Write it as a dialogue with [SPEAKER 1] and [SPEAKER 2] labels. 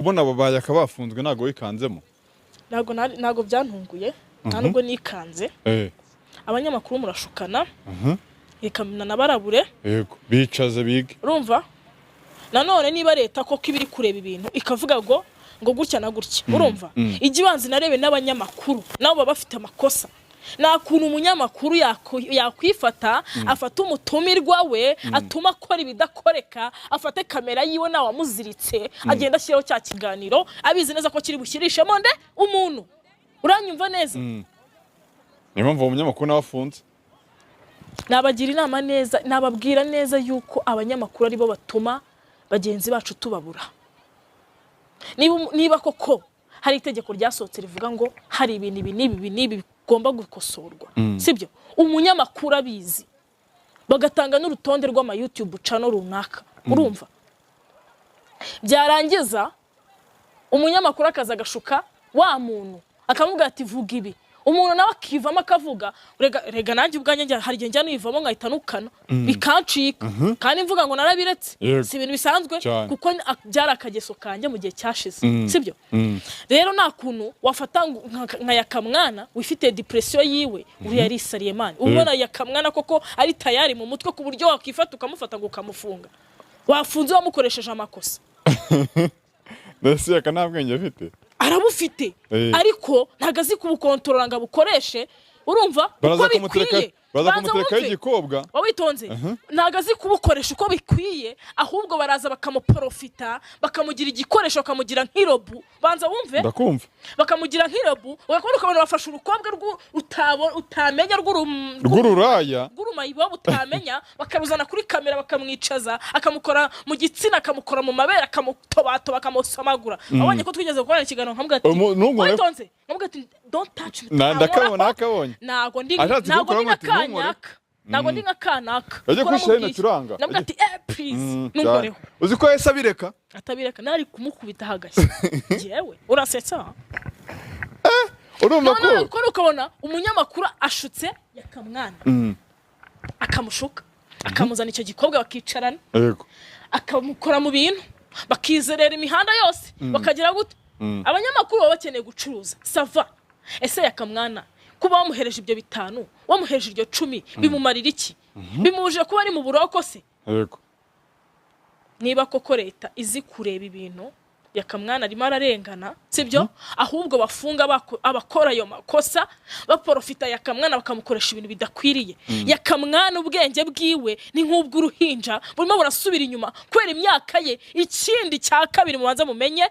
[SPEAKER 1] kubona babaye akabafunzwe nago wikanzemo
[SPEAKER 2] nago byantunguye nta nubwo nikanze abanyamakuru murashukana ikamina nabarabure
[SPEAKER 1] yego bicaze bige
[SPEAKER 2] urumva nanone niba leta ko kibiri kureba ibintu ikavuga ngo gutya na gutya urumva igibanzi narebe n'abanyamakuru nabo baba bafite amakosa na kuntu umunyamakuru yakwifata afata umutumirwa we atuma akora ibidakoreka afate kamera yiwe nawe amuziritse agenda ashyiraho cya kiganiro abizi neza ko kiri bushyirishemo nde umuntu uranyumva neza
[SPEAKER 1] niyo mpamvu umunyamakuru nawe afunze
[SPEAKER 2] nabagira inama neza nababwira neza yuko abanyamakuru aribo batuma bagenzi bacu tubabura niba koko hari itegeko ryasohotse rivuga ngo hari ibintu ibi bigomba gukosorwa sibyo umunyamakuru abizi bagatanga n'urutonde rw'ama YouTube channel runaka urumva byarangiza umunyamakuru akaza agashuka wa muntu akamubwira ati vuga ibi umuntu nawe akivamo akavuga rega nanjye ubwanjye hari igihe njya nivamo ngahita nukana bikancika kandi mvuga ngo narabiretse si ibintu bisanzwe kuko byari akageso kanjye mu gihe cyashize sibyo rero nta kuntu wafata nka yakamwana wifite depression yiwe uri yarisariye mani ubona yakamwana koko ari tayari mu mutwe ku buryo wakifata ukamufata ngo ukamufunga wafunze wamukoresheje amakosa
[SPEAKER 1] ndetse yakanabwenge afite
[SPEAKER 2] arabufite ariko ntagazi kubukontorora ngo bukoreshe urumva uko bikwiye
[SPEAKER 1] baza kumutereka y'igikobwa
[SPEAKER 2] wawitonze ntagazi kubukoresha uko bikwiye ahubwo baraza bakamuprofita bakamugira igikoresho bakamugira nk'irobu banza wumve
[SPEAKER 1] ndakumva
[SPEAKER 2] bakamugira nk'irobu ukabona ukabona bafasha urukobwa utamenya
[SPEAKER 1] rw'ururaya
[SPEAKER 2] rw'urumayibo utamenya bakaruzana kuri kamera bakamwicaza akamukora mu gitsina akamukora mu mabere akamutobato bakamusamagura abonye ko twigeze gukora ikiganiro nkamubwira ati wawitonze nkamubwira ati don't touch me
[SPEAKER 1] nakabonye
[SPEAKER 2] nago ndi nkakanaka
[SPEAKER 1] yaje kwishira turanga
[SPEAKER 2] nabwo ati please nungoreho
[SPEAKER 1] uzi ko yesa bireka
[SPEAKER 2] atabireka nari kumukubita hagashye jewe urasetsa
[SPEAKER 1] urumva
[SPEAKER 2] ko ukabona umunyamakuru ashutse yakamwana akamushuka akamuzana icyo gikobwa bakicarana
[SPEAKER 1] yego
[SPEAKER 2] akamukora mu bintu bakizerera imihanda yose bakagira gute abanyamakuru baba bakeneye gucuruza sava ese yakamwana kuba wamuhereje ibyo 5 wamuhereje iryo 10 bimumarira iki bimuje kuba ari mu buroko se
[SPEAKER 1] yego
[SPEAKER 2] niba koko leta izi kureba ibintu yakamwana arimo ararengana sibyo ahubwo bafunga abakora ayo makosa baprofita yakamwana bakamukoresha ibintu bidakwiriye yakamwana ubwenge bwiwe ni nk'ubwo uruhinja burimo burasubira inyuma kwera imyaka ye ikindi cya kabiri mubanza mumenye